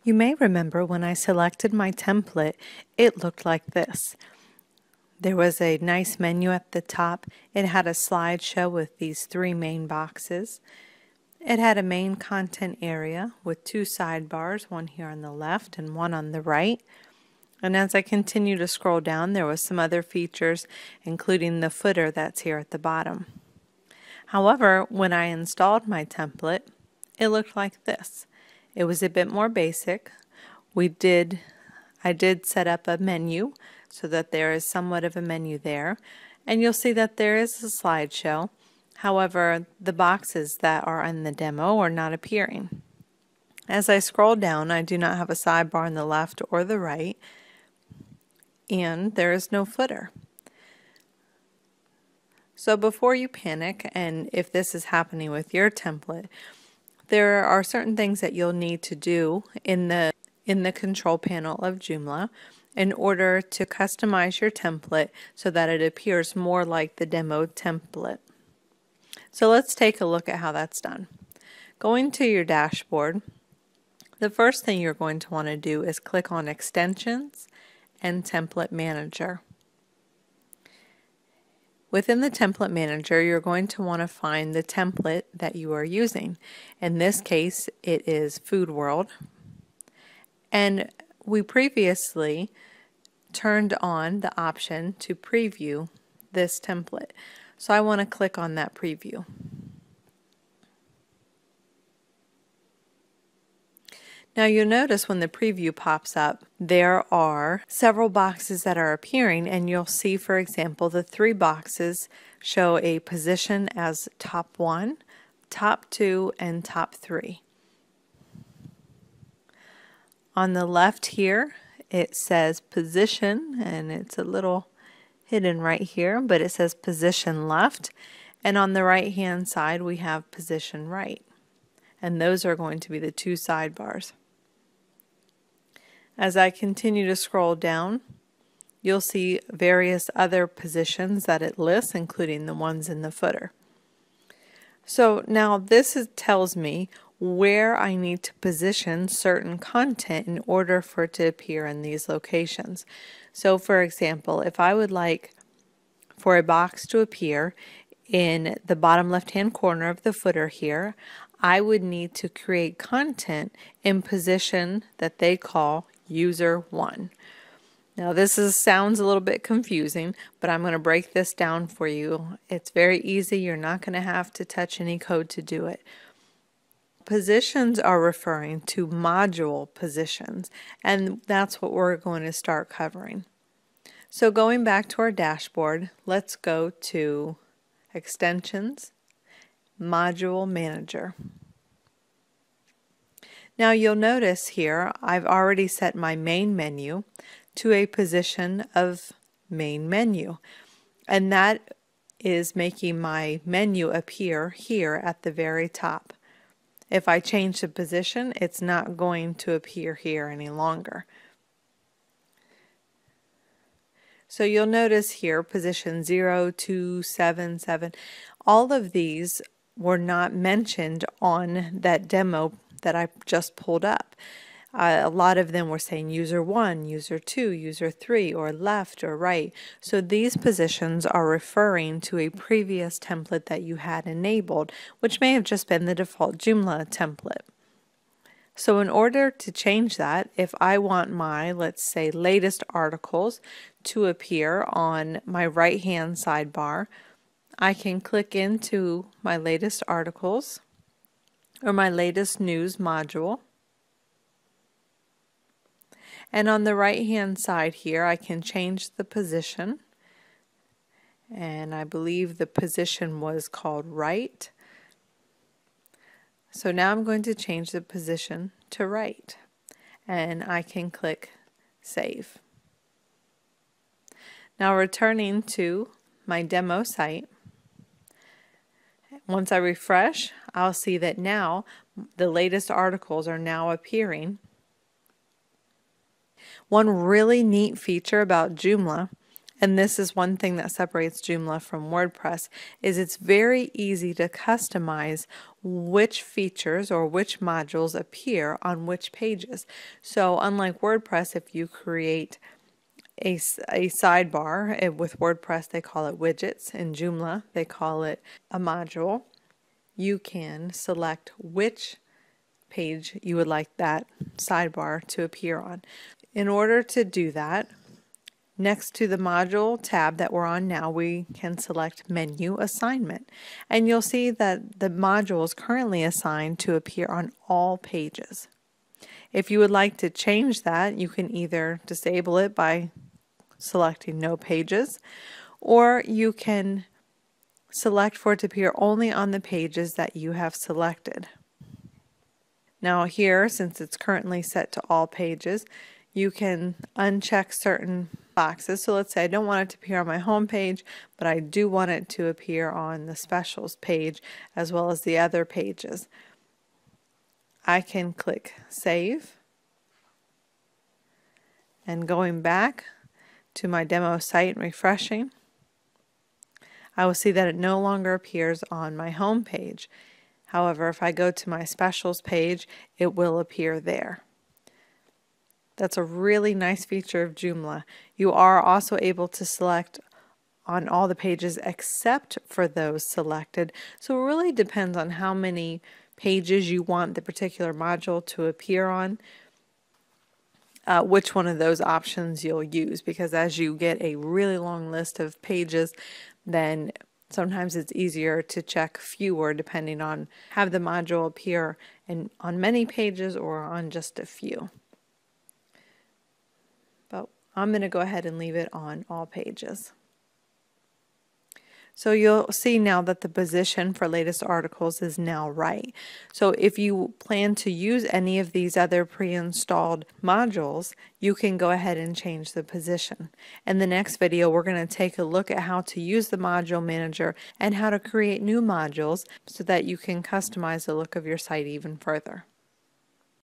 You may remember when I selected my template, it looked like this. There was a nice menu at the top. It had a slideshow with these three main boxes. It had a main content area with two sidebars, one here on the left and one on the right. And as I continue to scroll down, there was some other features, including the footer that's here at the bottom. However, when I installed my template, it looked like this. It was a bit more basic. I did set up a menu so that there is somewhat of a menu there, and you'll see that there is a slideshow. However, the boxes that are in the demo are not appearing. As I scroll down, I do not have a sidebar on the left or the right, and there is no footer. So before you panic, and if this is happening with your template, there are certain things that you'll need to do in the control panel of Joomla in order to customize your template so that it appears more like the demo template. So let's take a look at how that's done. Going to your dashboard, the first thing you're going to want to do is click on Extensions and Template Manager. Within the Template Manager, you're going to want to find the template that you are using. In this case, it is Food World. And we previously turned on the option to preview this template. So I want to click on that preview. Now you'll notice when the preview pops up, there are several boxes that are appearing, and you'll see, for example, the three boxes show a position as top 1, top 2, and top 3. On the left here, it says position, and it's a little hidden right here, but it says position left. And on the right hand side, we have position right. And those are going to be the two sidebars. As I continue to scroll down, you'll see various other positions that it lists, including the ones in the footer. So now this tells me where I need to position certain content in order for it to appear in these locations. So for example, if I would like for a box to appear in the bottom left-hand corner of the footer here, I would need to create content in position that they call User 1. Now this sounds a little bit confusing, but I'm going to break this down for you. It's very easy. You're not going to have to touch any code to do it. Positions are referring to module positions, and that's what we're going to start covering. So going back to our dashboard, let's go to Extensions, Module Manager. Now you'll notice here I've already set my main menu to a position of main menu, and that is making my menu appear here at the very top. If I change the position, it's not going to appear here any longer. So you'll notice here position 0, 2, 7, 7, all of these were not mentioned on that demo that I just pulled up. A lot of them were saying user 1, user 2, user 3, or left or right. So these positions are referring to a previous template that you had enabled, which may have just been the default Joomla template. So in order to change that, if I want my, let's say, latest articles to appear on my right-hand sidebar, I can click into my latest articles or my latest news module. And on the right hand side here, I can change the position. And I believe the position was called right. So now I'm going to change the position to right. And I can click Save. Now returning to my demo site, once I refresh, I'll see that now the latest articles are now appearing. One really neat feature about Joomla And this is one thing that separates Joomla from WordPress, is it's very easy to customize which features or which modules appear on which pages. So unlike WordPress, if you create a sidebar, with WordPress they call it widgets, in Joomla they call it a module, you can select which page you would like that sidebar to appear on. In order to do that, next to the module tab that we're on now, we can select Menu Assignment. And you'll see that the module is currently assigned to appear on all pages. If you would like to change that, you can either disable it by selecting No Pages, or you can select for it to appear only on the pages that you have selected. Now here, since it's currently set to all pages, you can uncheck certain boxes. So let's say I don't want it to appear on my home page, but I do want it to appear on the specials page as well as the other pages. I can click Save, and going back to my demo site and refreshing, I will see that it no longer appears on my home page. However, if I go to my specials page, it will appear there. That's a really nice feature of Joomla. You are also able to select on all the pages except for those selected. So it really depends on how many pages you want the particular module to appear on, which one of those options you'll use, because as you get a really long list of pages, then sometimes it's easier to check fewer depending on have the module appear on many pages or on just a few. But I'm going to go ahead and leave it on all pages. So you'll see now that the position for latest articles is now right. So if you plan to use any of these other pre-installed modules, you can go ahead and change the position. In the next video, we're going to take a look at how to use the module manager and how to create new modules so that you can customize the look of your site even further.